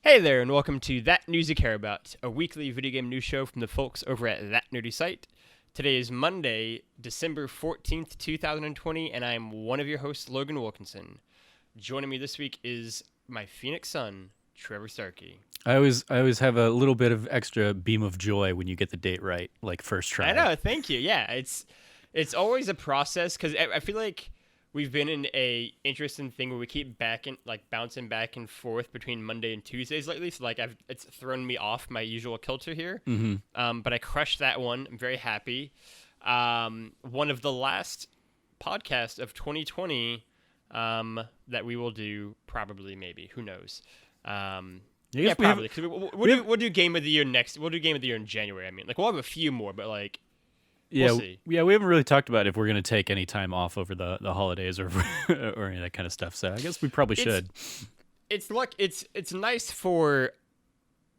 Hey there, and welcome to That News You Care About, a weekly video game news show from the folks over at That Nerdy Site. Today is Monday, December 14th, 2020, and I'm one of your hosts, Logan Wilkinson. Joining me this week is my Phoenix son, Trevor Starkey. I always have a little bit of extra beam of joy when you get the date right, like first try. I know, thank you. Yeah, it's always a process because I feel like we've been in a interesting thing where we keep bouncing back and forth between Monday and Tuesdays lately. So it's thrown me off my usual kilter here. Mm-hmm. But I crushed that one. I'm very happy. One of the last podcasts of 2020 that we will do, probably, maybe, who knows? Yeah, probably. We'll do Game of the Year next. We'll do Game of the Year in January. I mean, we'll have a few more, but we'll see. Yeah, we haven't really talked about if we're going to take any time off over the holidays or or any of that kind of stuff. So I guess we probably should. It's nice for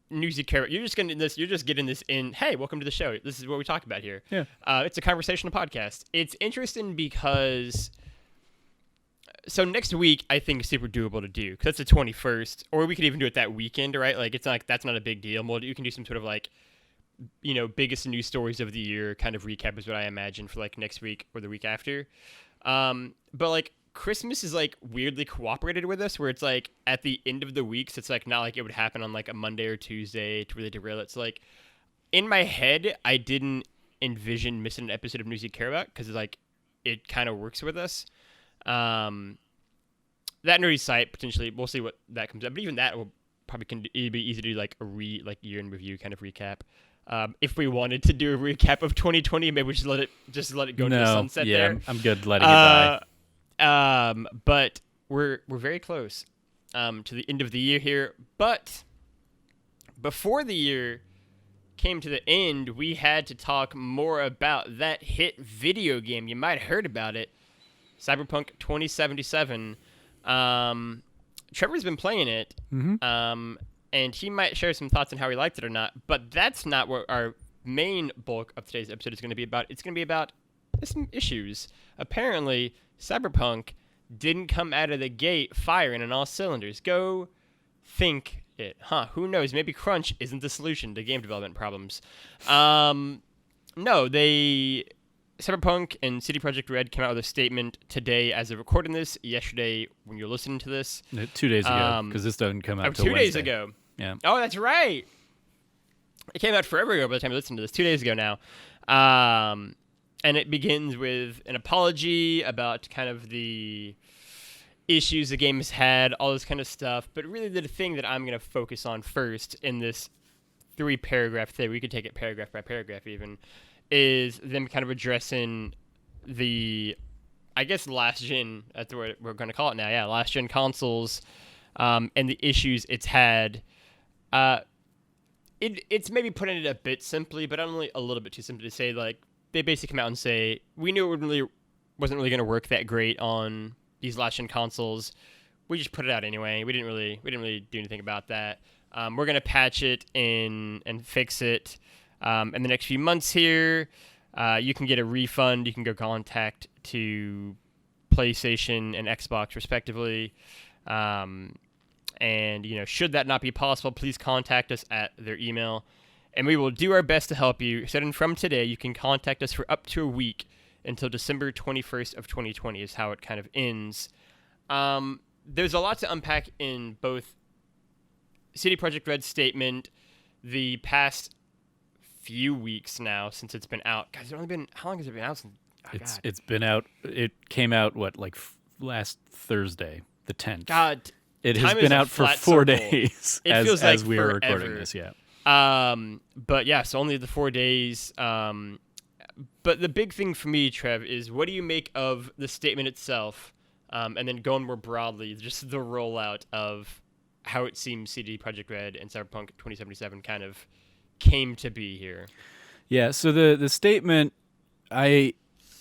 news you care about. You're just getting this in. Hey, welcome to the show. This is what we talk about here. Yeah. It's a conversational podcast. It's interesting because next week I think is super doable to do because that's the 21st, or we could even do it that weekend, right? That's not a big deal. You can do some sort of biggest news stories of the year kind of recap is what I imagine for next week or the week after. But Christmas is weirdly cooperated with us where it's at the end of the week. So it's not like it would happen on a Monday or Tuesday to really derail it. So in my head, I didn't envision missing an episode of News You Care About because it kind of works with us. That nerdy site potentially, we'll see what that comes up. But even that will probably it'd be easy to do a year in review kind of recap. If we wanted to do a recap of 2020, maybe we should let it go to the sunset there. I'm good letting it die. But we're very close to the end of the year here. But before the year came to the end, we had to talk more about that hit video game. You might have heard about it, Cyberpunk 2077. Trevor's been playing it. Mm-hmm. And he might share some thoughts on how he liked it or not, but that's not what our main bulk of today's episode is going to be about. It's going to be about some issues. Apparently, Cyberpunk didn't come out of the gate firing on all cylinders. Go think it. Who knows? Maybe crunch isn't the solution to game development problems. No, Cyberpunk and CD Projekt Red came out with a statement today as of recording this, yesterday when you're listening to this. 2 days ago, because this doesn't come out until 2 days Wednesday. ago. Yeah. Oh, that's right. It came out forever ago by the time you listen to this. 2 days ago now. And it begins with an apology about kind of the issues the game has had, all this kind of stuff. But really the thing that I'm going to focus on first in this 3-paragraph thing, we could take it paragraph by paragraph even, is them kind of addressing the, I guess, last gen, that's what we're going to call it now, last gen consoles, and the issues it's had. It's maybe putting it a bit simply, but only a little bit too simply to say, they basically come out and say, we knew it wasn't really going to work that great on these last gen consoles. We just put it out anyway. We didn't really do anything about that. We're going to patch it and fix it. In the next few months here, you can get a refund. You can go contact to PlayStation and Xbox respectively. And, should that not be possible, please contact us at their email, and we will do our best to help you. Starting from today, you can contact us for up to a week until December 21st of 2020 is how it kind of ends. There's a lot to unpack in both CD Projekt Red's statement, the past few weeks now since it's been out. Guys, how long has it been out since? It's been out. It came out last Thursday, the 10th. God, it has been out for 4 days. It feels like as we are forever. recording this. Yeah. But yeah, so only the 4 days. But the big thing for me, Trev, is what do you make of the statement itself? And then going more broadly, just the rollout of how it seems CD Projekt Red and Cyberpunk 2077 kind of came to be here. Yeah, so the statement, I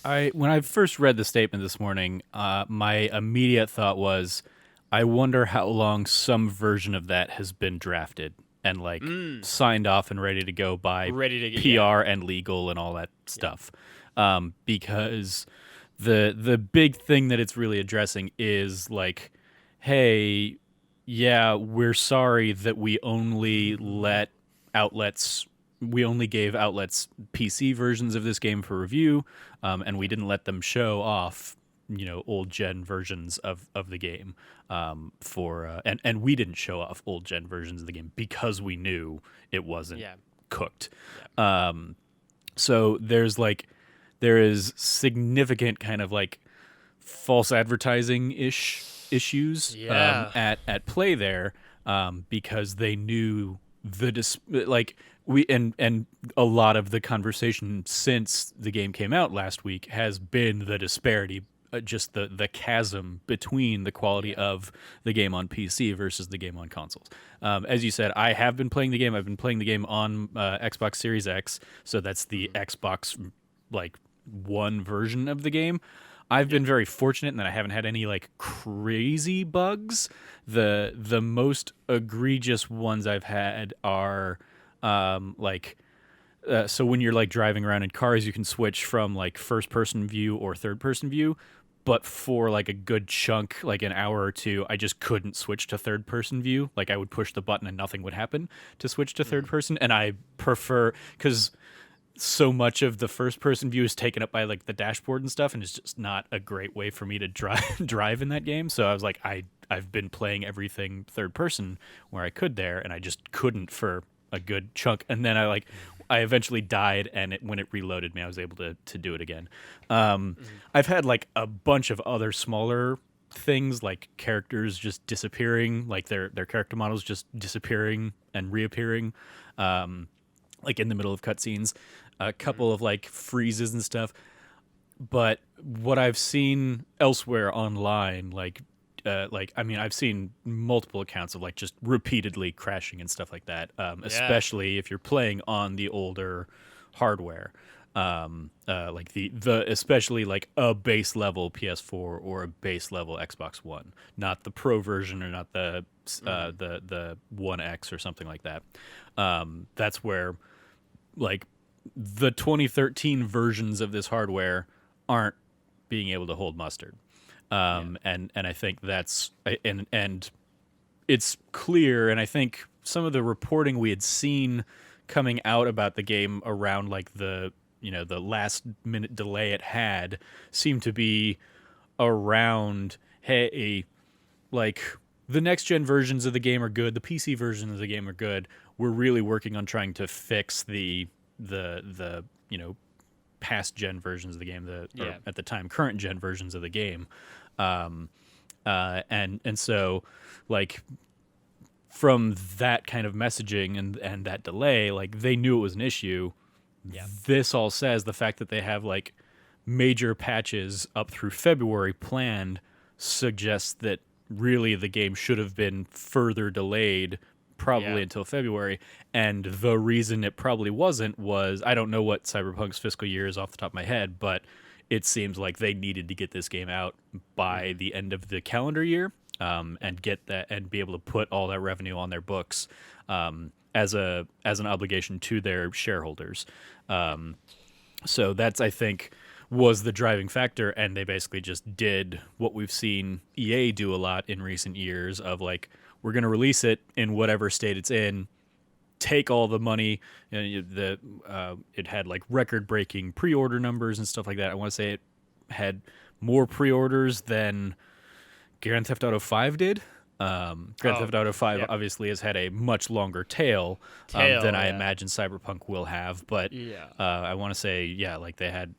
when I first read the statement this morning, my immediate thought was, I wonder how long some version of that has been drafted and signed off and ready to go by PR and legal and all that stuff. Because the big thing that it's really addressing is hey, yeah, we're sorry that we only gave outlets PC versions of this game for review, and we didn't let them show off, old gen versions of the game, and we didn't show off old gen versions of the game because we knew it wasn't Yeah. cooked. Yeah. So there is significant kind of like false advertising issues Yeah. at play there, because they knew like we and a lot of the conversation since the game came out last week has been the disparity, just the chasm between the quality of the game on PC versus the game on consoles. As you said, I have been playing the game. I've been playing the game on Xbox Series X, so that's the Xbox like One version of the game. I've been very fortunate in that I haven't had any like crazy bugs. The most egregious ones I've had are so when you're like driving around in cars, you can switch from like first person view or third person view. But for like a good chunk, like an hour or two, I just couldn't switch to third person view. Like I would push the button and nothing would happen to switch to third person. And I prefer, because so much of the first person view is taken up by like the dashboard and stuff, and it's just not a great way for me to drive in that game. So I was like, I've been playing everything third person where I could there, and I just couldn't for a good chunk. And then I eventually died, and when it reloaded me, I was able to do it again. I've had like a bunch of other smaller things, like characters just disappearing, like their character models just disappearing and reappearing, like in the middle of cutscenes, a couple of like freezes and stuff. But what I've seen elsewhere online, I mean, I've seen multiple accounts of like just repeatedly crashing and stuff like that, especially if you're playing on the older hardware, like the especially like a base level PS4 or a base level Xbox One, not the Pro version or not the One X or something like that. That's where like the 2013 versions of this hardware aren't being able to hold mustard. And I think that's and it's clear, and I think some of the reporting we had seen coming out about the game around like the last minute delay it had seemed to be around, hey, like the next gen versions of the game are good, the PC versions of the game are good. We're really working on trying to fix the past gen versions of the game, or at the time current gen versions of the game, and so like from that kind of messaging and that delay, like they knew it was an issue. This all says the fact that they have like major patches up through February planned suggests that really the game should have been further delayed, probably until February. And the reason it probably wasn't was, I don't know what Cyberpunk's fiscal year is off the top of my head, but it seems like they needed to get this game out by the end of the calendar year, and get that and be able to put all that revenue on their books, as an obligation to their shareholders. So that's, I think, was the driving factor, and they basically just did what we've seen EA do a lot in recent years of like, we're going to release it in whatever state it's in, take all the money. It had like record-breaking pre-order numbers and stuff like that. I want to say it had more pre-orders than Grand Theft Auto 5 did. Grand Theft Auto 5 obviously has had a much longer tail than I imagine Cyberpunk will have, but I want to say, like they had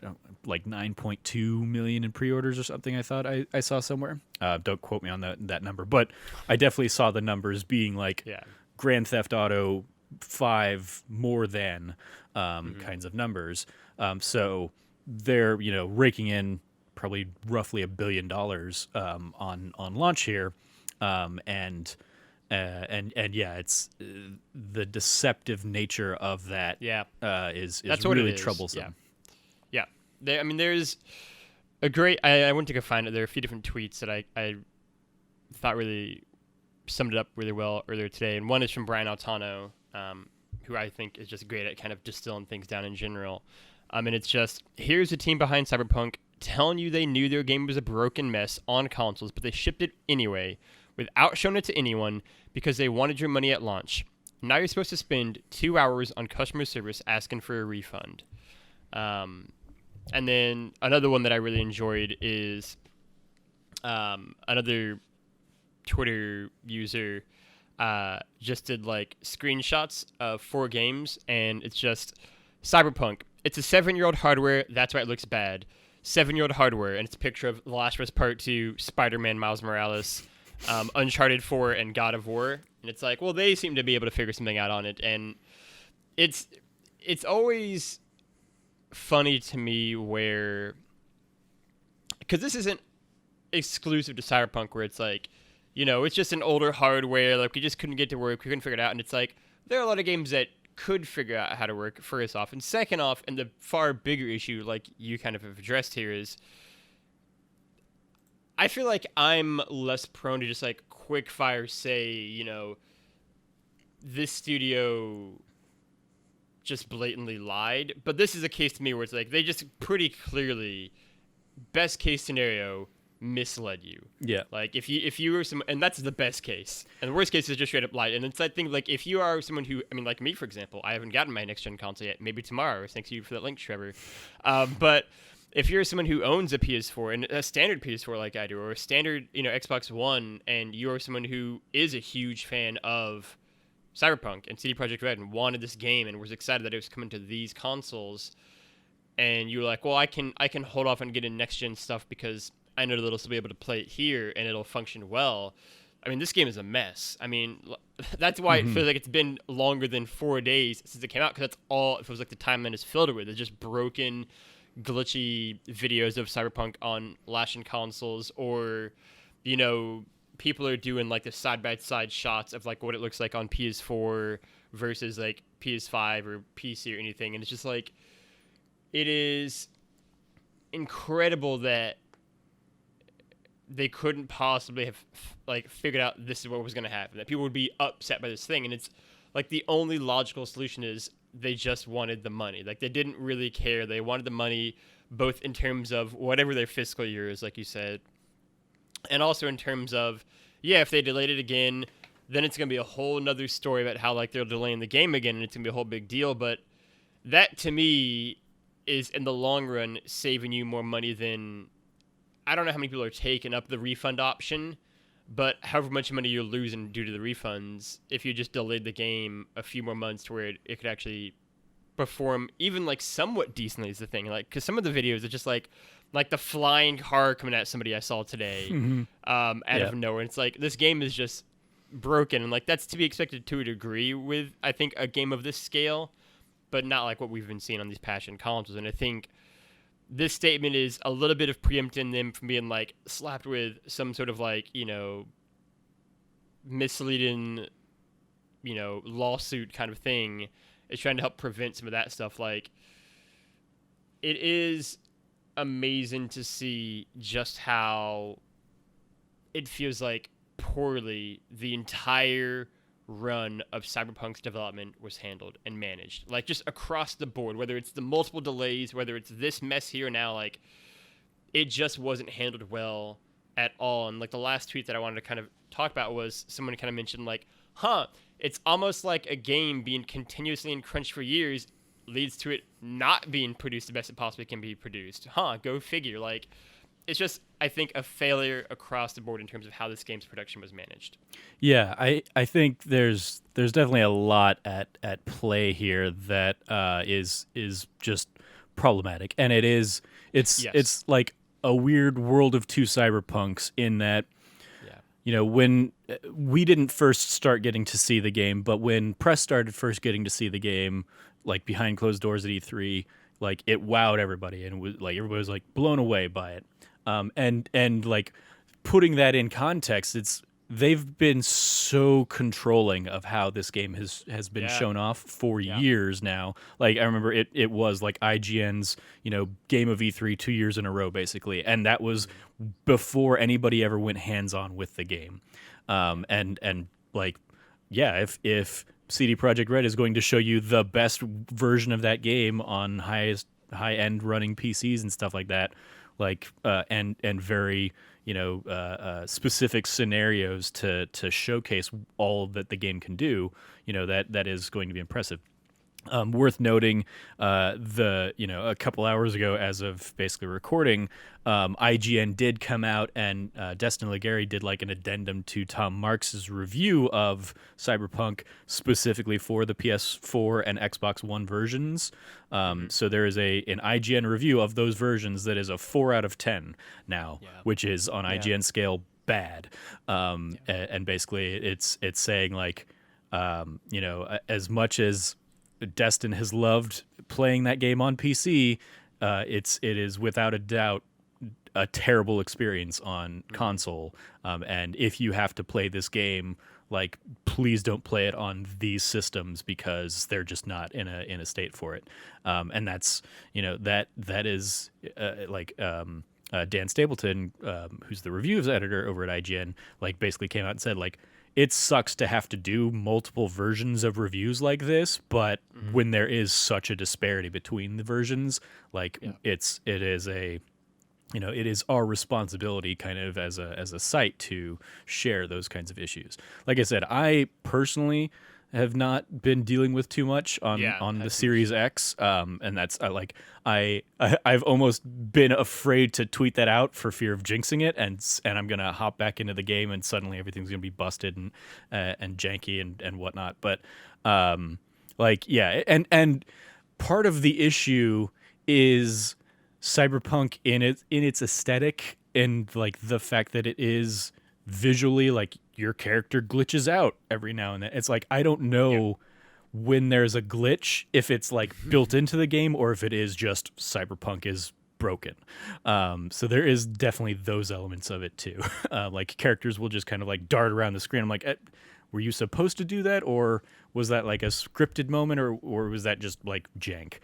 like 9.2 million in pre-orders or something. I thought I saw somewhere. Don't quote me on that number, but I definitely saw the numbers being like Grand Theft Auto 5 more than kinds of numbers. So they're raking in probably roughly $1 billion on launch here. And it's the deceptive nature of that. Is that's really troublesome. There's a great. I went to go find it. There are a few different tweets that I thought really summed it up really well earlier today, and one is from Brian Altano, who I think is just great at kind of distilling things down in general. And it's just, here's the team behind Cyberpunk telling you they knew their game was a broken mess on consoles, but they shipped it anyway, without showing it to anyone because they wanted your money at launch. Now you're supposed to spend 2 hours on customer service asking for a refund. And then another one that I really enjoyed is another Twitter user just did like screenshots of 4 games, and it's just Cyberpunk. It's a 7-year-old hardware. That's why it looks bad. 7-year-old hardware, and it's a picture of The Last of Us Part 2, Spider-Man Miles Morales, Uncharted 4, and God of War. And it's like, well, they seem to be able to figure something out on it, and it's always funny to me where, because this isn't exclusive to Cyberpunk, where it's like, you know, it's just an older hardware, like we just couldn't get to work, we couldn't figure it out, and it's like there are a lot of games that could figure out how to work, first off, and second off, and the far bigger issue, like you kind of have addressed here, is I feel like I'm less prone to just like quick fire say, you know, this studio just blatantly lied, but this is a case to me where it's like they just pretty clearly, best case scenario, misled you. Yeah. Like if you were some, and that's the best case, and the worst case is just straight up lied. And it's that thing, like if you are someone who, I mean, like me for example, I haven't gotten my next gen console yet. Maybe tomorrow. Thanks to you for that link, Trevor. But if you're someone who owns a PS4 and a standard PS4 like I do, or a standard, you know, Xbox One, and you're someone who is a huge fan of Cyberpunk and CD Projekt Red and wanted this game and was excited that it was coming to these consoles, and you were like, well, I can hold off on getting next gen stuff because I know that it'll still be able to play it here and it'll function well. I mean, this game is a mess. I mean, that's why it feels like it's been longer than 4 days since it came out, because that's all it feels like the timeline is filled with. It's just broken, glitchy videos of Cyberpunk on last-gen consoles, or, you know, people are doing like the side-by-side shots of like what it looks like on PS4 versus like PS5 or PC or anything. And it's just like, it is incredible that they couldn't possibly have like figured out this is what was going to happen, that people would be upset by this thing. And it's like the only logical solution is they just wanted the money. Like they didn't really care. They wanted the money, both in terms of whatever their fiscal year is, like you said, and also in terms of, yeah, if they delayed it again, then it's going to be a whole nother story about how like they're delaying the game again, and it's going to be a whole big deal. But that to me is in the long run saving you more money than, I don't know how many people are taking up the refund option, but however much money you're losing due to the refunds, if you just delayed the game a few more months to where it could actually perform even like somewhat decently is the thing. Like, because some of the videos are just like the flying car coming at somebody I saw today out of nowhere. And it's like, this game is just broken. And like, that's to be expected to a degree with, I think, a game of this scale, but not like what we've been seeing on these passion consoles. And I think this statement is a little bit of preempting them from being like slapped with some sort of like, you know, misleading, you know, lawsuit kind of thing. It's trying to help prevent some of that stuff. Like, it is amazing to see just how it feels like poorly the entire run of Cyberpunk's development was handled and managed, like just across the board, whether it's the multiple delays, whether it's this mess here now, like it just wasn't handled well at all. And like the last tweet that I wanted to kind of talk about was someone kind of mentioned like, it's almost like a game being continuously in crunch for years leads to it not being produced the best it possibly can be produced. Go figure. Like, it's just, I think, a failure across the board in terms of how this game's production was managed. Yeah, I think there's definitely a lot at play here that is just problematic, and it's like a weird world of two cyberpunks in that, you know, when we didn't first start getting to see the game, but when press started first getting to see the game, like behind closed doors at E3, like it wowed everybody, and it was like everybody was like blown away by it. And like putting that in context, they've been so controlling of how this game has been shown off for years now. Like I remember it was like IGN's, you know, game of E3 2 years in a row basically, and that was before anybody ever went hands on with the game. And like, yeah, if CD Projekt Red is going to show you the best version of that game on high end running PCs and stuff like that, like and very, specific scenarios to showcase all that the game can do, that is going to be impressive. Worth noting, a couple hours ago, as of basically recording, IGN did come out, and Destin Legary did like an addendum to Tom Marks's review of Cyberpunk specifically for the PS4 and Xbox One versions. So there is an IGN review of those versions that is a 4 out of 10 now, which is on IGN scale bad. And basically it's saying like, as much as Destin has loved playing that game on PC, it is without a doubt a terrible experience on console. And if you have to play this game, like, please don't play it on these systems because they're just not in a state for it. And that's that is Dan Stapleton, who's the reviews editor over at IGN, like basically came out and said like, it sucks to have to do multiple versions of reviews like this, but when there is such a disparity between the versions, like it is our responsibility kind of as a site to share those kinds of issues. Like I said, I personally have not been dealing with too much on the Series X, and that's I've almost been afraid to tweet that out for fear of jinxing it, and I'm gonna hop back into the game and suddenly everything's gonna be busted and janky and whatnot. But and part of the issue is Cyberpunk in its aesthetic, and like the fact that it is visually like your character glitches out every now and then. It's like I don't know when there's a glitch, if it's like built into the game or if it is just Cyberpunk is broken. So there is definitely those elements of it too. Like characters will just kind of like dart around the screen. I'm like, were you supposed to do that, or was that like a scripted moment, or was that just like jank?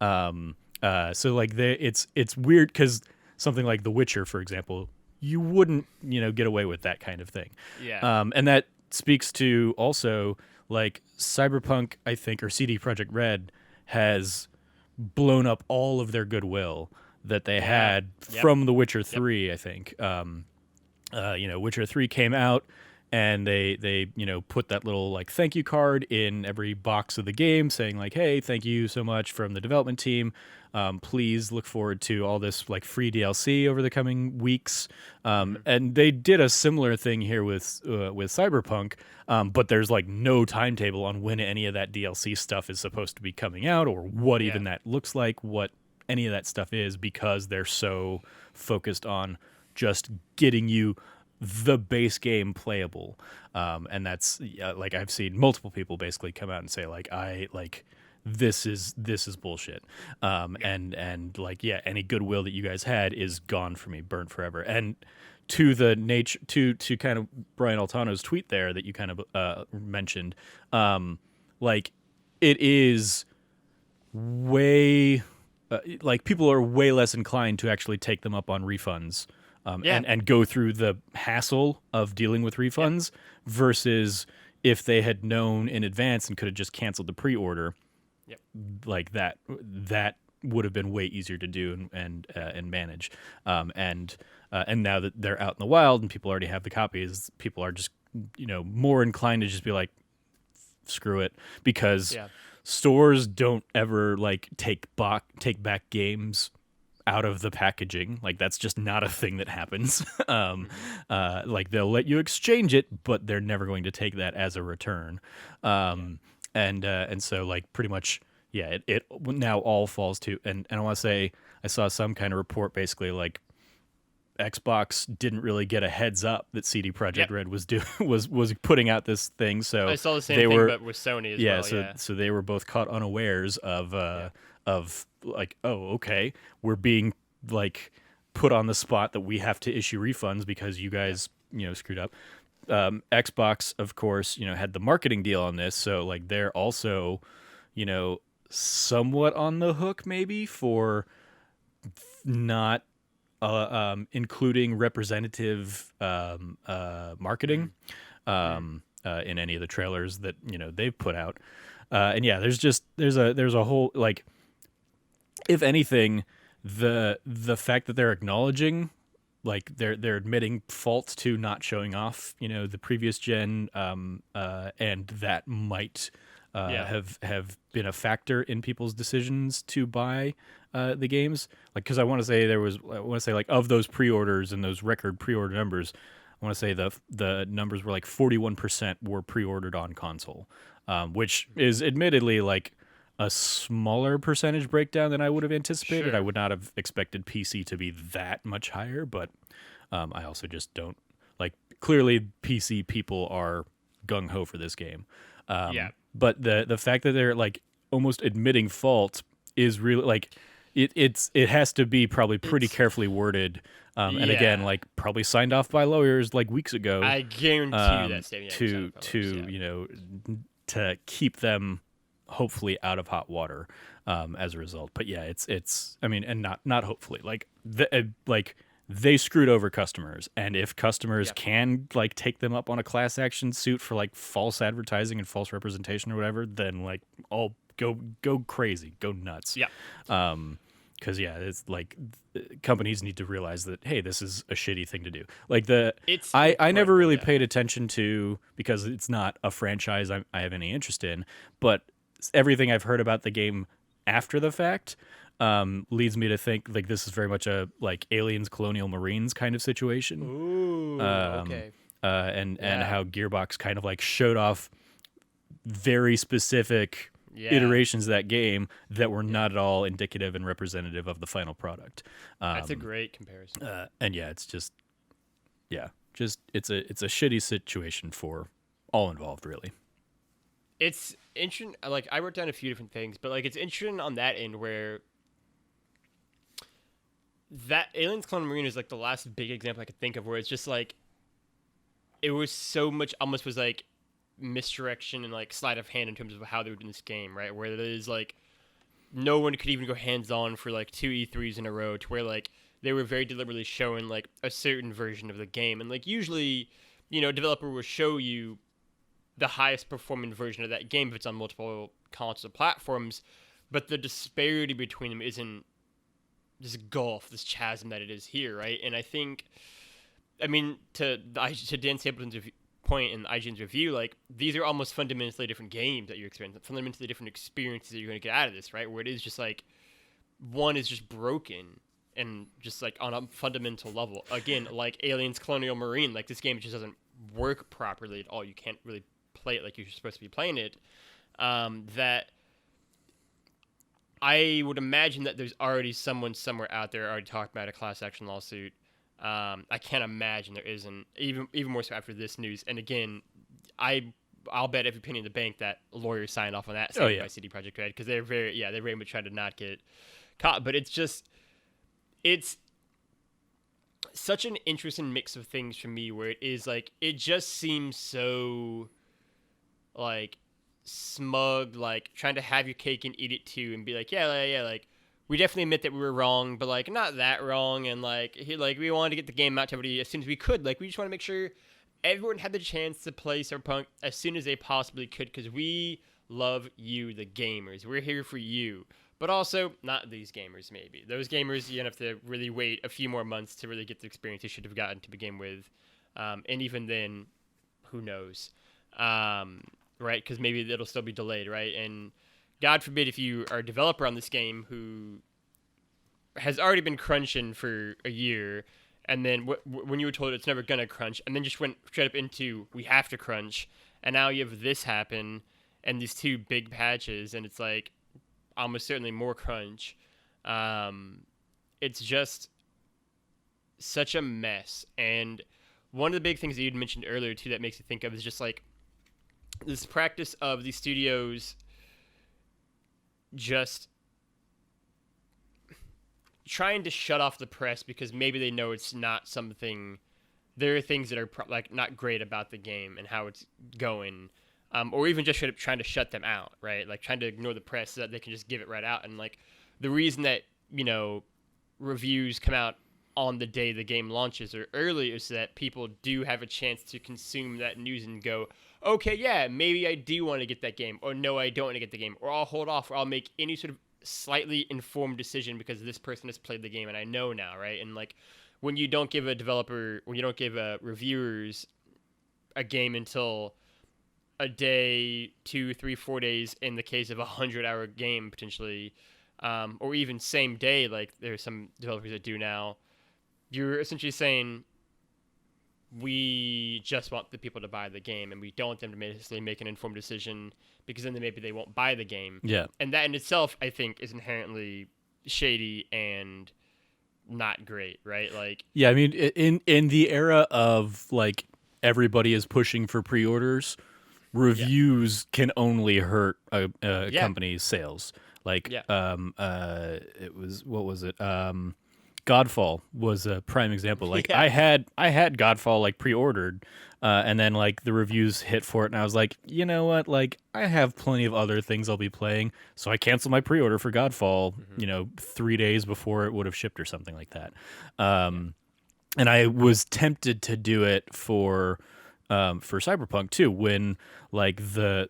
So like it's weird because something like The Witcher, for example, you wouldn't get away with that kind of thing. And that speaks to also like Cyberpunk, I think, or CD Projekt Red has blown up all of their goodwill that they had from The Witcher 3. I think Witcher 3 came out, and they put that little like thank you card in every box of the game saying like, hey, thank you so much from the development team. Please look forward to all this like free DLC over the coming weeks. And they did a similar thing here with Cyberpunk, but there's like no timetable on when any of that DLC stuff is supposed to be coming out, or what even that looks like, what any of that stuff is, because they're so focused on just getting you the base game playable. And that's like I've seen multiple people basically come out and say like, this is bullshit. And like, any goodwill that you guys had is gone for me, burnt forever. And to the nature, to kind of Brian Altano's tweet there that you kind of mentioned, like it is way, like people are way less inclined to actually take them up on refunds. And go through the hassle of dealing with refunds versus if they had known in advance and could have just canceled the pre-order. Like that would have been way easier to do and manage. And now that they're out in the wild and people already have the copies, people are just more inclined to just be like, screw it, because stores don't ever like take back games out of the packaging. Like that's just not a thing that happens. Like they'll let you exchange it, but they're never going to take that as a return. And so like pretty much, it now all falls to, and I want to say I saw some kind of report basically like Xbox didn't really get a heads up that CD Projekt Red was putting out this thing. So I saw the same thing, but with Sony as well. So they were both caught unawares of like, oh, okay, we're being like put on the spot that we have to issue refunds because you guys screwed up. Xbox, of course, had the marketing deal on this, so like they're also somewhat on the hook maybe for not including representative marketing in any of the trailers that they've put out. And there's a whole if anything, the fact that they're acknowledging like they're admitting faults to not showing off, the previous gen, and that might Yeah. have been a factor in people's decisions to buy the games. Like, because I want to say like of those pre-orders and those record pre-order numbers, I want to say the numbers were like 41% were pre-ordered on console, which is admittedly like a smaller percentage breakdown than I would have anticipated. Sure. I would not have expected PC to be that much higher, but I also just don't like. Clearly, PC people are gung ho for this game. Yeah. But the fact that they're like almost admitting fault is really like it has to be probably pretty It's carefully worded. And again, yeah. like probably signed off by lawyers like weeks ago, I guarantee you that statement. to keep them hopefully out of hot water as a result. But yeah, it's I mean, and not hopefully, like they screwed over customers, and if customers Yeah. can like take them up on a class action suit for like false advertising and false representation or whatever, then like all go crazy, go nuts. Yeah. Because yeah, it's like companies need to realize that, hey, this is a shitty thing to do. Like It's I never incredible, really yeah. paid attention to, because it's not a franchise I have any interest in, but everything I've heard about the game after the fact leads me to think like this is very much a like Aliens, Colonial Marines kind of situation. Ooh. Um, Okay. and Yeah. how Gearbox kind of like showed off very specific Yeah. iterations of that game that were not at all indicative and representative of the final product. That's a great comparison. And yeah, it's just it's a shitty situation for all involved, really. It's interesting. Like I wrote down a few different things, but like it's interesting on that end where that Aliens Colonial Marine is like the last big example I could think of where it's just like it was so much almost was like misdirection and like sleight of hand in terms of how they were doing this game, right? Where it is like no one could even go hands on for like two E3s in a row, to where like they were very deliberately showing like a certain version of the game, and like usually, a developer will show you the highest performing version of that game if it's on multiple consoles or platforms, but the disparity between them isn't this gulf, this chasm that it is here, right? And I think, I mean, to Dan Stapleton's point in IGN's review, like these are almost fundamentally different games that you're experiencing, fundamentally different experiences that you're going to get out of this, right? Where it is just like one is just broken and just like on a fundamental level. Again, like Aliens Colonial Marine, like this game just doesn't work properly at all. You can't really play it like you're supposed to be playing it. That I would imagine that there's already someone somewhere out there already talking about a class action lawsuit. I can't imagine there isn't, even more so after this news. And again, I'll bet every penny in the bank that lawyers signed off on that by CD Projekt Red, because they're very much trying to not get caught. But it's such an interesting mix of things for me, where it is like it just seems so like smug, like trying to have your cake and eat it too, and be like, yeah, like we definitely admit that we were wrong, but like not that wrong, and like we wanted to get the game out to everybody as soon as we could. Like we just want to make sure everyone had the chance to play Cyberpunk as soon as they possibly could, because we love you, the gamers. We're here for you. But also, not these gamers, maybe. Those gamers, you're going to have to really wait a few more months to really get the experience you should have gotten to begin with. And even then, who knows? Right? Because maybe it'll still be delayed, right? And God forbid if you are a developer on this game who has already been crunching for a year, and then when you were told it's never going to crunch, and then just went straight up into, we have to crunch, and now you have this happen, and these two big patches, and it's like, almost certainly more crunch. It's just such a mess. And one of the big things that you'd mentioned earlier too that makes you think of is just like this practice of these studios just trying to shut off the press because maybe they know it's not something. There are things that are like not great about the game and how it's going. Or even just trying to shut them out, right? Like trying to ignore the press so that they can just give it right out. And like the reason that, reviews come out on the day the game launches or early is so that people do have a chance to consume that news and go, okay, yeah, maybe I do want to get that game, or no, I don't want to get the game, or I'll hold off, or I'll make any sort of slightly informed decision because this person has played the game and I know now, right? And like when you don't give reviewers a game until a day, 2, 3, 4 days in the case of a 100-hour game potentially, or even same day, like there's some developers that do now. You're essentially saying we just want the people to buy the game, and we don't want them to necessarily make an informed decision, because then maybe they won't buy the game. Yeah. And that in itself, I think, is inherently shady and not great, right? Like, Yeah, I mean, in the era of like everybody is pushing for pre-orders, reviews can only hurt a company's sales. Like, it was, what was it? Godfall was a prime example. Like, I had Godfall like pre-ordered, and then like the reviews hit for it, and I was like, you know what? Like, I have plenty of other things I'll be playing, so I canceled my pre-order for Godfall. 3 days before it would have shipped or something like that. And I was tempted to do it for Cyberpunk too, when like the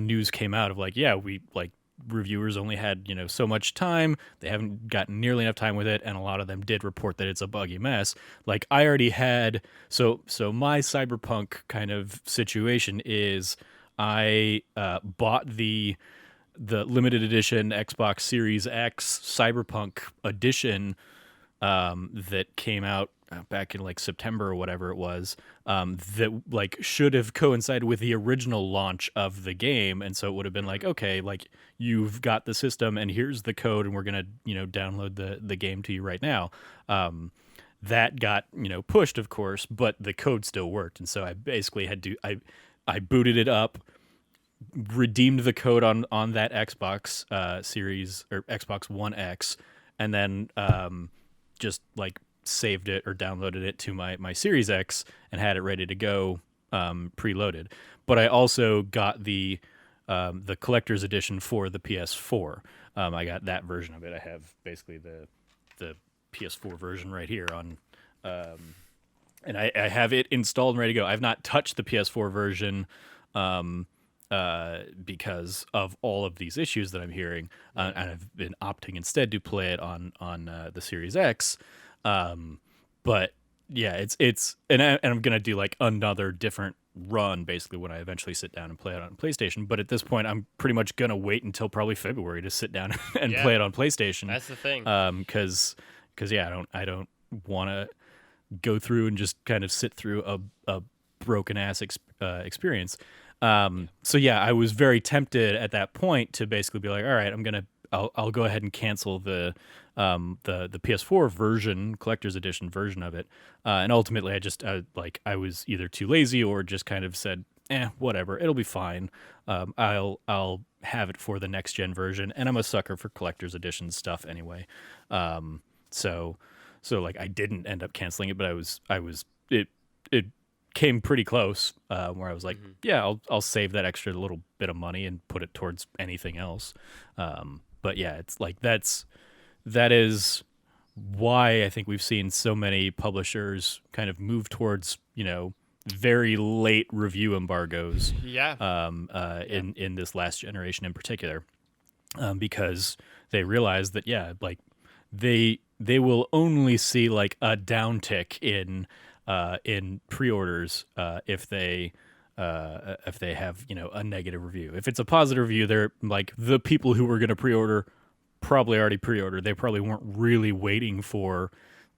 news came out of like, yeah, we like reviewers only had so much time, they haven't gotten nearly enough time with it, and a lot of them did report that it's a buggy mess. Like, I already had so my Cyberpunk kind of situation is I bought the limited edition Xbox Series X Cyberpunk edition that came out back in like September or whatever it was, that like should have coincided with the original launch of the game, and so it would have been like, okay, like you've got the system and here's the code and we're gonna download the game to you right now. That got pushed, of course, but the code still worked, and so I basically had to I booted it up, redeemed the code on that Xbox Series or Xbox One X, and then just like saved it or downloaded it to my Series X and had it ready to go, preloaded. But I also got the collector's edition for the PS4. I got that version of it. I have basically the PS4 version right here on, and I have it installed and ready to go. I've not touched the PS4 version because of all of these issues that I'm hearing, and I've been opting instead to play it on the Series X. But yeah, it's and I'm gonna do like another different run basically when I eventually sit down and play it on PlayStation. But at this point, I'm pretty much gonna wait until probably February to sit down and play it on PlayStation. That's the thing. Because yeah, I don't want to go through and just kind of sit through a broken ass experience. So yeah, I was very tempted at that point to basically be like, all right, I'll go ahead and cancel the PS4 version, collector's edition version of it. And ultimately I was either too lazy or just kind of said, whatever, it'll be fine. I'll have it for the next gen version, and I'm a sucker for collector's edition stuff anyway. So like I didn't end up canceling it, but it came pretty close, where I was like, yeah, I'll save that extra little bit of money and put it towards anything else. But yeah, it's like that is why I think we've seen so many publishers kind of move towards very late review embargoes. In this last generation in particular, because they realize that like they will only see like a downtick in pre-orders if they have a negative review. If it's a positive review, they're like, the people who were going to pre-order probably already pre-ordered. They probably weren't really waiting for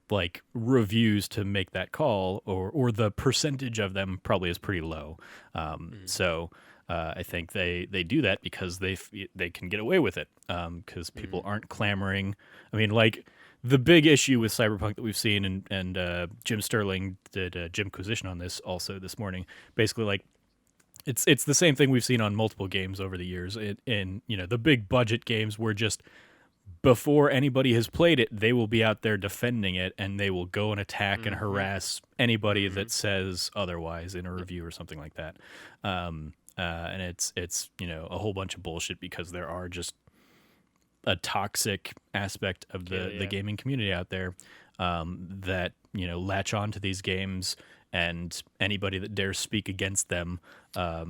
like reviews to make that call, or the percentage of them probably is pretty low. So I think they do that because they can get away with it, because people aren't clamoring. I mean, like, the big issue with Cyberpunk that we've seen, and Jim Sterling did a Jimquisition on this also this morning. Basically, like, it's the same thing we've seen on multiple games over the years. In the big budget games, where just before anybody has played it, they will be out there defending it, and they will go and attack and harass anybody that says otherwise in a review or something like that. And it's a whole bunch of bullshit, because there are just a toxic aspect of the gaming community out there, that latch on to these games, and anybody that dares speak against them. I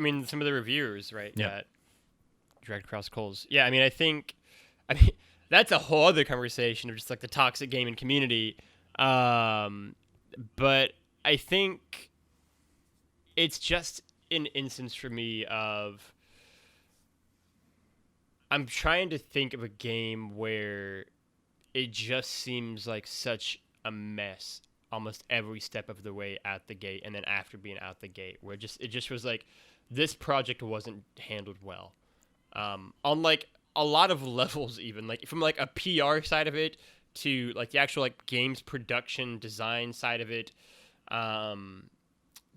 mean, some of the reviewers, right? That dragged across coals. Yeah, I mean, I think that's a whole other conversation of just like the toxic gaming community. But I think it's just an instance for me of I'm trying to think of a game where it just seems like such a mess almost every step of the way out the gate, and then after being out the gate, where it just was like this project wasn't handled well, on like a lot of levels, even like from like a PR side of it to like the actual like games production design side of it, um,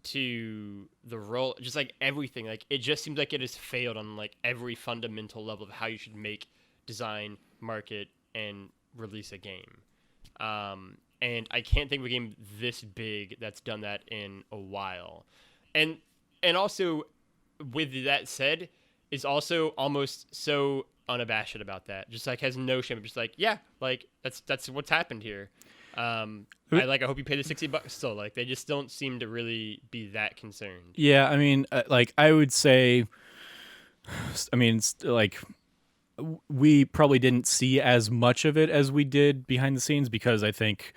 to the role, just like everything. Like it just seems like it has failed on like every fundamental level of how you should make, design, market, and release a game. And I can't think of a game this big that's done that in a while. And and also, with that said, is also almost so unabashed about that. Just like has no shame. Just like, yeah, like that's what's happened here. I hope you pay the $60 still. Like they just don't seem to really be that concerned. Yeah, I mean, like I would say, I mean, like we probably didn't see as much of it as we did behind the scenes because I think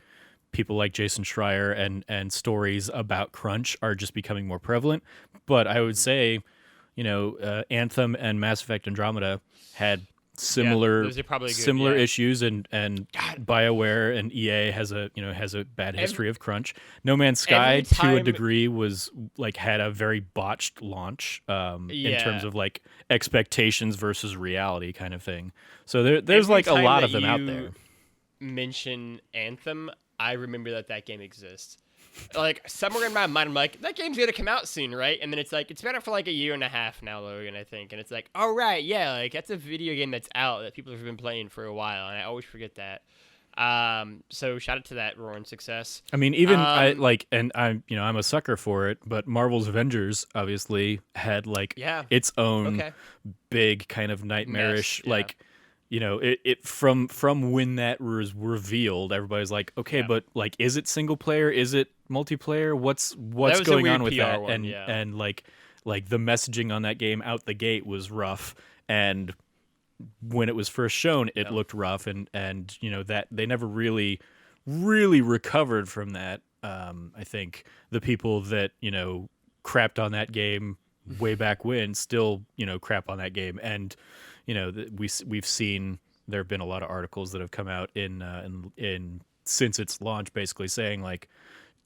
people like Jason Schreier and stories about crunch are just becoming more prevalent. But I would say, Anthem and Mass Effect Andromeda had Yeah, similar those are probably good. similar Yeah. issues, and God, BioWare and EA has a bad history every, of crunch. No Man's every Sky to a time, degree was like had a very botched launch in terms yeah, of like expectations versus reality kind of thing. So there's every like a time lot that of them out you there. mention Anthem, I remember that game exists. Like somewhere in my mind, I'm like, that game's gonna come out soon, right? And then it's like, it's been out for like a year and a half now, Logan, I think. And it's like, oh right, yeah, like that's a video game that's out that people have been playing for a while, and I always forget that. So shout out to that roaring success. I mean, even I Um, like, and I'm a sucker for it. But Marvel's Avengers obviously had like yeah, its own okay, big kind of mess, nightmarish yeah, it from when that was revealed, everybody's like, okay, yeah. but like, is it single player, is it multiplayer, That what's was a going on weird with PR that? one, And yeah. like the messaging on that game out the gate was rough, and when it was first shown it Yeah. looked rough, and that they never really recovered from that. I think the people that crapped on that game way back when still crap on that game, and we've seen there have been a lot of articles that have come out in since its launch, basically saying like,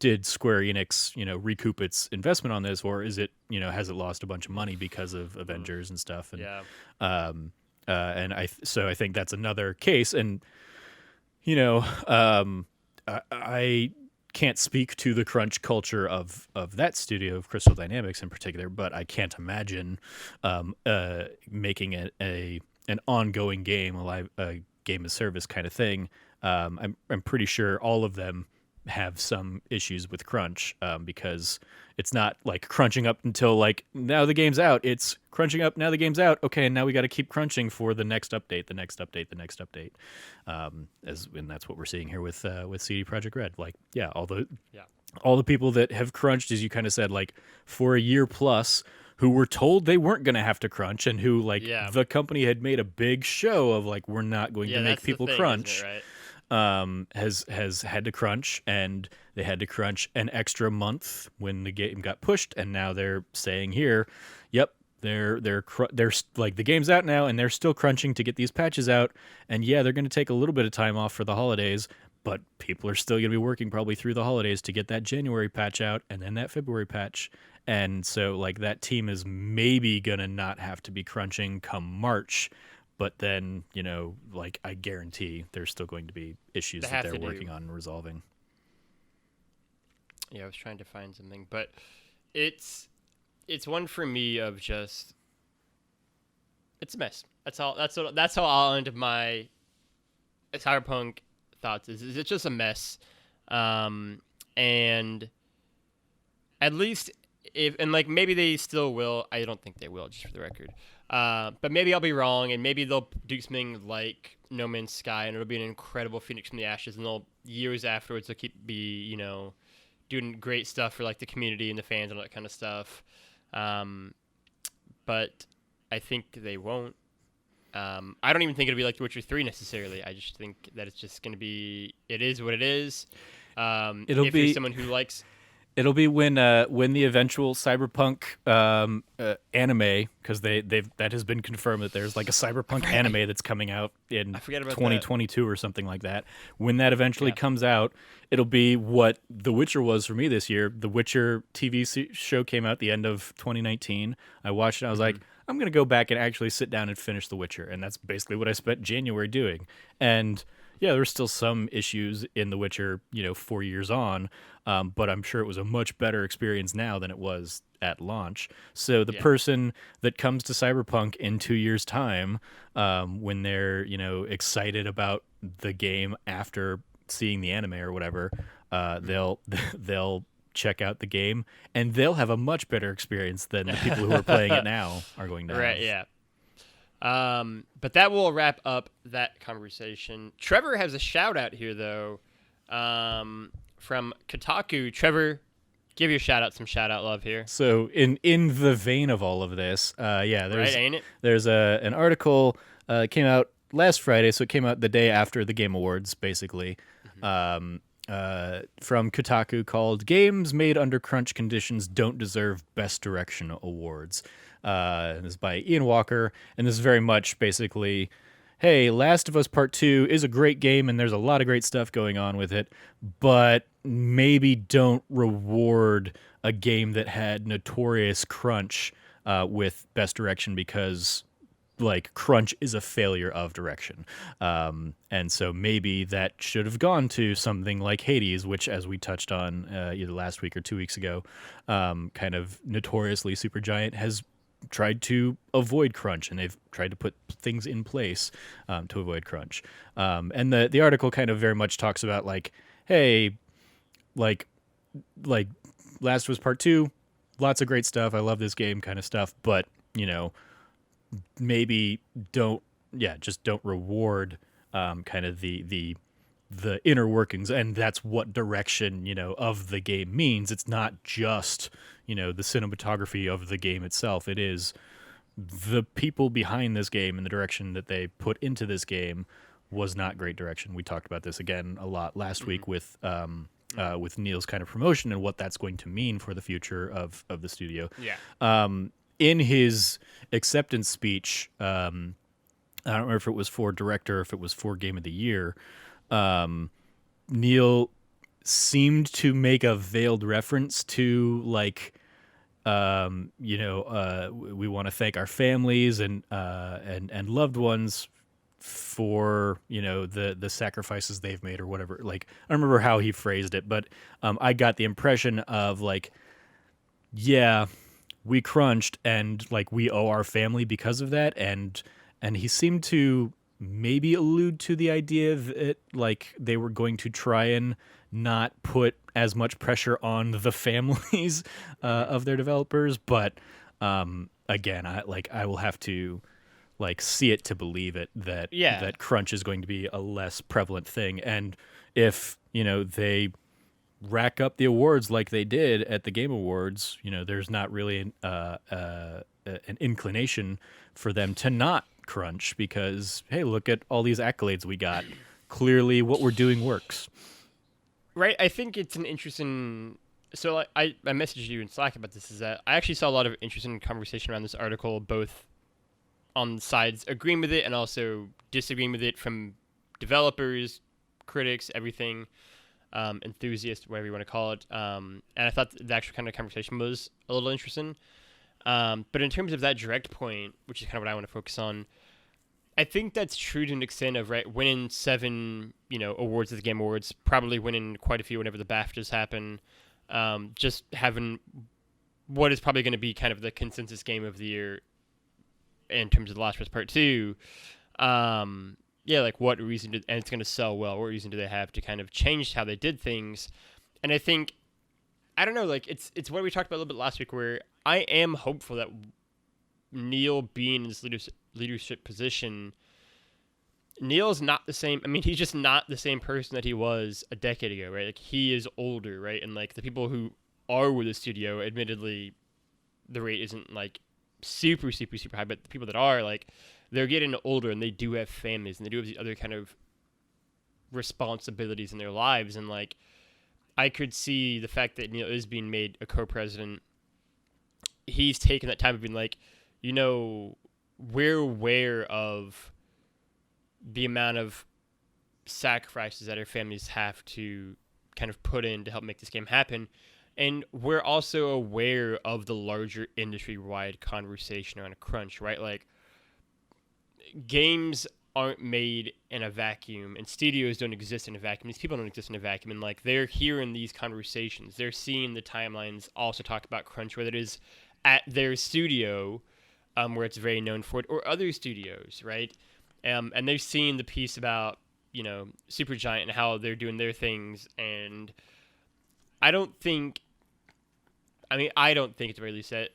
did Square Enix recoup its investment on this, or is it has it lost a bunch of money because of Mm, Avengers and stuff, yeah. um and I think that's another case. And you know, um, I can't speak to the crunch culture of that studio, of Crystal Dynamics in particular, but I can't imagine making it an ongoing game, a game of service kind of thing. I'm pretty sure all of them have some issues with crunch, because it's not like crunching up until like now the game's out. It's crunching up now the game's out. Okay, and now we got to keep crunching for the next update, the next update, the next update. And that's what we're seeing here with CD Projekt Red. Like, yeah, Yeah. all the people that have crunched, as you kind of said, like for a year plus, who were told they weren't going to have to crunch, and who like Yeah. the company had made a big show of like, we're not going to Yeah, make that's the people thing, isn't it, crunch, right? has had to crunch, and they had to crunch an extra month when the game got pushed, and now they're saying here, yep, they're like, the game's out now, and they're still crunching to get these patches out, and yeah, they're going to take a little bit of time off for the holidays, but people are still going to be working probably through the holidays to get that January patch out, and then that February patch, and so like that team is maybe going to not have to be crunching come March. But then, like, I guarantee there's still going to be issues They that have they're to working do. on and resolving. Yeah, I was trying to find something, but it's it's one for me of just it's a mess. That's all. That's how I'll end my Cyberpunk thoughts. Is it's just a mess, and at least if and like maybe they still will. I don't think they will, just for the record. But maybe I'll be wrong, and maybe they'll do something like No Man's Sky, and it'll be an incredible Phoenix from the ashes, and they'll years afterwards they'll keep be doing great stuff for like the community and the fans and all that kind of stuff. Um, but I think they won't. I don't even think it'll be like The Witcher 3 necessarily. I just think that it's just going to be, it is what it is. If you're someone who likes... It'll be when the eventual Cyberpunk anime, because that has been confirmed that there's like a Cyberpunk anime that's coming out in 2022 or something like that. When that eventually comes out, it'll be what The Witcher was for me this year. The Witcher TV show came out at the end of 2019. I watched it. I was like, I'm gonna go back and actually sit down and finish The Witcher, and that's basically what I spent January doing. And yeah, there's still some issues in The Witcher, 4 years on, but I'm sure it was a much better experience now than it was at launch. So the person that comes to Cyberpunk in 2 years' time, when they're, excited about the game after seeing the anime or whatever, they'll check out the game, and they'll have a much better experience than the people who are playing it now are going to have. Right, yeah. But that will wrap up that conversation. Trevor has a shout out here though, from Kotaku. Trevor, give your shout out some shout out love here. So in the vein of all of this, there's right, ain't it? There's an article came out last Friday, so it came out the day after the Game Awards, basically. From Kotaku called "Games Made Under Crunch Conditions Don't Deserve Best Direction Awards." This is by Ian Walker, and this is very much basically, hey, Last of Us Part 2 is a great game, and there's a lot of great stuff going on with it, but maybe don't reward a game that had notorious crunch with best direction, because like crunch is a failure of direction. And so maybe that should have gone to something like Hades, which, as we touched on either last week or 2 weeks ago, kind of notoriously Supergiant has tried to avoid crunch, and they've tried to put things in place to avoid crunch. And the article kind of very much talks about like, hey, like Last of Us Part 2, lots of great stuff. I love this game kind of stuff, but maybe just don't reward kind of the inner workings, and that's what direction of the game means. It's not just the cinematography of the game itself. It is the people behind this game, and the direction that they put into this game was not great direction. We talked about this again a lot last week with Neil's kind of promotion and what that's going to mean for the future of the studio. In his acceptance speech, I don't remember if it was for director or if it was for Game of the Year, Neil seemed to make a veiled reference to like, we want to thank our families and loved ones for the sacrifices they've made or whatever. Like, I don't remember how he phrased it, but I got the impression of like, yeah, we crunched and like we owe our family because of that, and he seemed to maybe allude to the idea that like they were going to try and not put as much pressure on the families of their developers, but again, I will have to like see it to believe it that crunch is going to be a less prevalent thing. And if they rack up the awards like they did at the Game Awards, there's not really an inclination for them to not crunch, because hey, look at all these accolades we got. Clearly what we're doing works. Right. I think it's an interesting... So like, I messaged you in Slack about this, is that I actually saw a lot of interesting conversation around this article, both on sides agreeing with it and also disagreeing with it, from developers, critics, everything, enthusiasts, whatever you want to call it. And I thought the actual kind of conversation was a little interesting. But in terms of that direct point, which is kind of what I want to focus on, I think that's true to an extent of, right, winning 7, awards at the Game Awards, probably winning quite a few whenever the BAFTAs happen, just having what is probably going to be kind of the consensus game of the year in terms of The Last of Us Part 2. Like what reason and it's going to sell well, what reason do they have to kind of change how they did things? And I think, I don't know, like it's what we talked about a little bit last week, where I am hopeful that Neil being in this leadership position, Neil's not the same. I mean, he's just not the same person that he was a decade ago, right? Like, he is older, right? And like the people who are with the studio, admittedly, the rate isn't like super, super, super high, but the people that are, like, they're getting older and they do have families and they do have these other kind of responsibilities in their lives. And, like, I could see the fact that Neil is being made a co-president. He's taken that time of being like, we're aware of the amount of sacrifices that our families have to kind of put in to help make this game happen. And we're also aware of the larger industry-wide conversation around a crunch, right? Like, games aren't made in a vacuum, and studios don't exist in a vacuum. These people don't exist in a vacuum, and, like, they're hearing these conversations. They're seeing the timelines also talk about crunch, whether it is at their studio, where it's very known for it, or other studios, right? And they've seen the piece about, Supergiant and how they're doing their things, and I don't think at the very least that,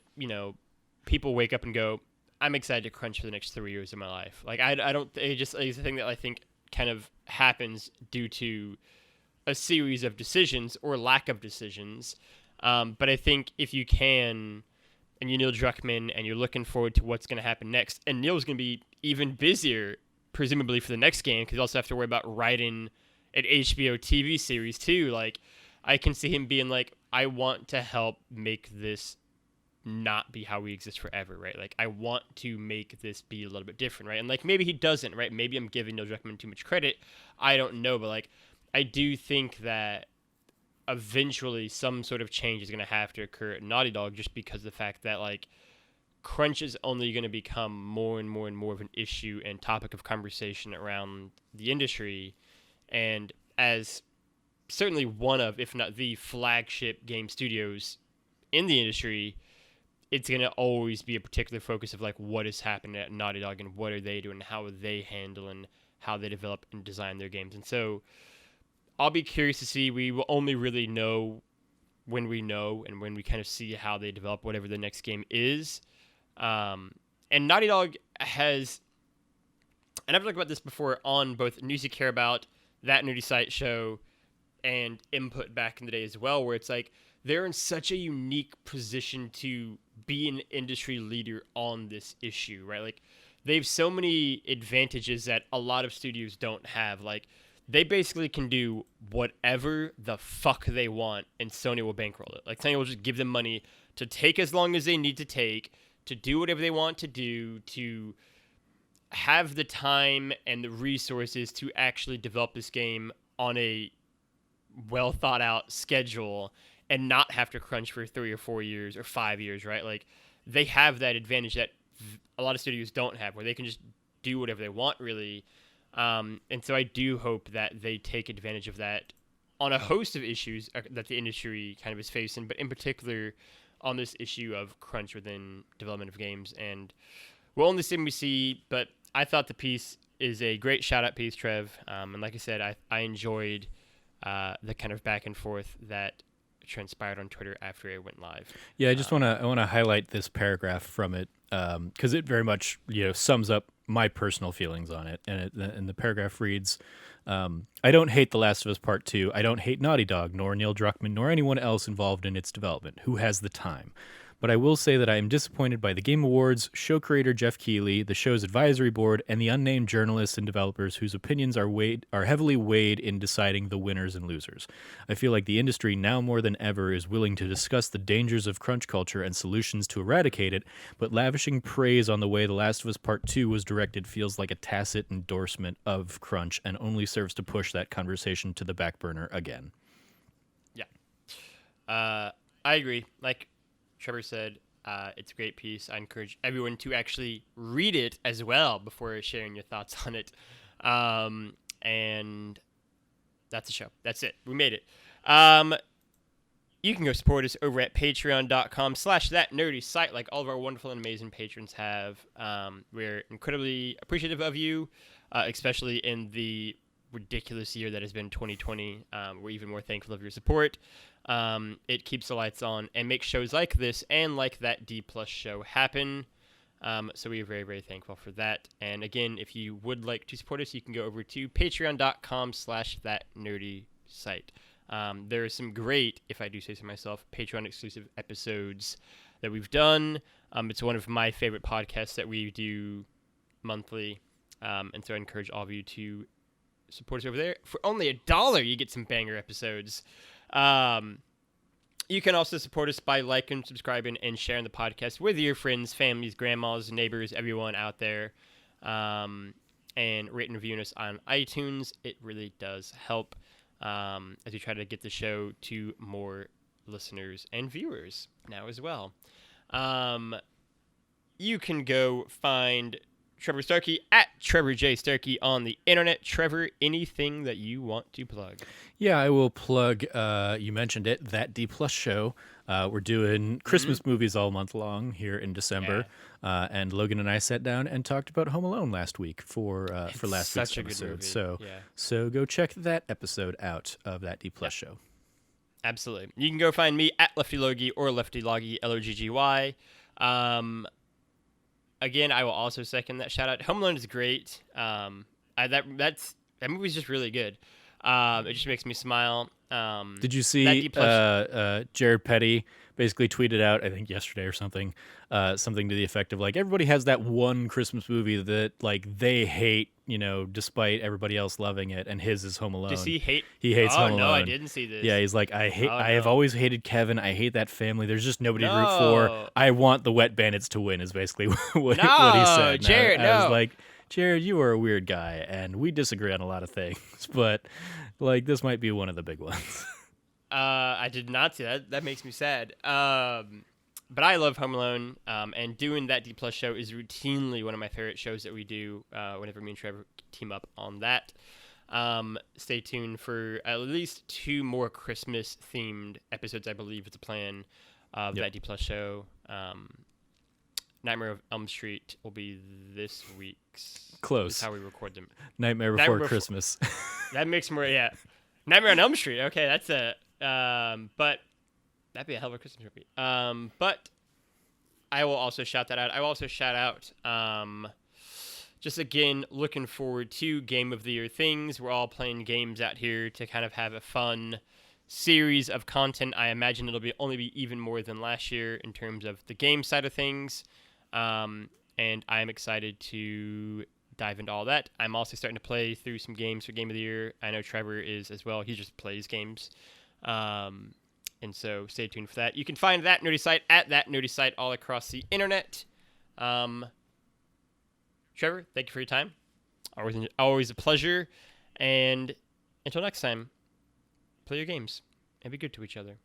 people wake up and go, I'm excited to crunch for the next 3 years of my life. Like, I don't, it's a thing that I think kind of happens due to a series of decisions or lack of decisions. But I think if you can, and you're Neil Druckmann and you're looking forward to what's going to happen next, and Neil's going to be even busier, presumably, for the next game, because you also have to worry about writing an HBO TV series too. Like, I can see him being like, I want to help make this not be how we exist forever, right? Like, I want to make this be a little bit different, right? And, like, maybe he doesn't, right? Maybe I'm giving Neil Druckmann too much credit. I don't know, but, like, I do think that eventually some sort of change is going to have to occur at Naughty Dog, just because of the fact that, like, crunch is only going to become more and more and more of an issue and topic of conversation around the industry. And as certainly one of, if not the flagship game studios in the industry, it's going to always be a particular focus of, like, what is happening at Naughty Dog and what are they doing, how are they handling, how they develop and design their games. And so I'll be curious to see. We will only really know when we know and when we kind of see how they develop whatever the next game is. And Naughty Dog has, and I've talked about this before on both News You Care About, That Nerdy Site show, and Input back in the day as well, where it's like they're in such a unique position to be an industry leader on this issue, right? Like, they have so many advantages that a lot of studios don't have. Like, they basically can do whatever the fuck they want, and Sony will bankroll it. Like, Sony will just give them money to take as long as they need to take, to do whatever they want to do, to have the time and the resources to actually develop this game on a well thought out schedule and not have to crunch for 3 or 4 years or 5 years, right? Like, they have that advantage that a lot of studios don't have, where they can just do whatever they want, really. And so I do hope that they take advantage of that on a host of issues that the industry kind of is facing, but in particular on this issue of crunch within development of games. And we'll only see when we see, but I thought the piece is a great shout-out piece, Trev. And like I said, I enjoyed the kind of back and forth that transpired on Twitter after it went live. Yeah, I want to highlight this paragraph from it because it very much sums up my personal feelings on it. And the paragraph reads, I don't hate The Last of Us Part 2. I don't hate Naughty Dog, nor Neil Druckmann, nor anyone else involved in its development who has the time. But I will say that I am disappointed by the Game Awards, show creator Jeff Keighley, the show's advisory board, and the unnamed journalists and developers whose opinions are heavily weighed in deciding the winners and losers. I feel like the industry now more than ever is willing to discuss the dangers of crunch culture and solutions to eradicate it, but lavishing praise on the way The Last of Us Part 2 was directed feels like a tacit endorsement of crunch and only serves to push that conversation to the back burner again. Yeah. I agree. Like Trevor said, it's a great piece. I encourage everyone to actually read it as well before sharing your thoughts on it. And that's the show. That's it. We made it. You can go support us over at patreon.com/thatnerdysite, like all of our wonderful and amazing patrons have. We're incredibly appreciative of you, especially in the ridiculous year that has been 2020. We're even more thankful of your support. It keeps the lights on and makes shows like this and like that D+ show happen. So we are very, very thankful for that. And again, if you would like to support us, you can go over to patreon.com/thatnerdysite. There are some great, if I do say so myself, Patreon exclusive episodes that we've done. It's one of my favorite podcasts that we do monthly, and so I encourage all of you to support us over there. For only $1, you get some banger episodes. You can also support us by liking, subscribing, and sharing the podcast with your friends, families, grandmas, neighbors, everyone out there. And rate and reviewing us on iTunes. It really does help as we try to get the show to more listeners and viewers now as well. You can go find Trevor Starkey at Trevor J. Starkey on the internet. Trevor, anything that you want to plug? Yeah, I will plug, you mentioned it, That D Plus show. We're doing Christmas movies all month long here in December. Yeah. And Logan and I sat down and talked about Home Alone last week for last week's such a good episode. movie. So go check that episode out of That D Plus show. Absolutely. You can go find me at Lefty Logie or Lefty Loggy, Loggy. Again, I will also second that shout out. Home Alone is great. That movie's just really good. It just makes me smile. Did you see Jared Petty basically tweeted out, I think yesterday or something, something to the effect of like, everybody has that one Christmas movie that like they hate, despite everybody else loving it, and his is Home Alone. Does he hate? He hates Home Alone. No, I didn't see this. Yeah, he's like, I have always hated Kevin. I hate that family. There's just nobody to root for. I want the Wet Bandits to win. Is basically what he said. Jared, I was like, Jared, you are a weird guy, and we disagree on a lot of things, but like this might be one of the big ones. I did not see that. That makes me sad. But I love Home Alone, and doing that D Plus show is routinely one of my favorite shows that we do whenever me and Trevor team up on that. Stay tuned for at least 2 more Christmas-themed episodes, I believe is the plan of that D Plus show. Nightmare of Elm Street will be this week's. Close. That's how we record them. Nightmare Before Christmas. That makes more, yeah. Nightmare on Elm Street. Okay, that's a. But that'd be a hell of a Christmas movie. But I will also shout that out. I will also shout out. Just again, looking forward to Game of the Year things. We're all playing games out here to kind of have a fun series of content. I imagine it'll only be even more than last year in terms of the game side of things. And I'm excited to dive into all that. I'm also starting to play through some games for Game of the Year. I know Trevor is as well. He just plays games. And so stay tuned for that. You can find That Nerdy Site at That Nerdy Site all across the internet. Trevor, thank you for your time. Always a pleasure. And until next time, play your games and be good to each other.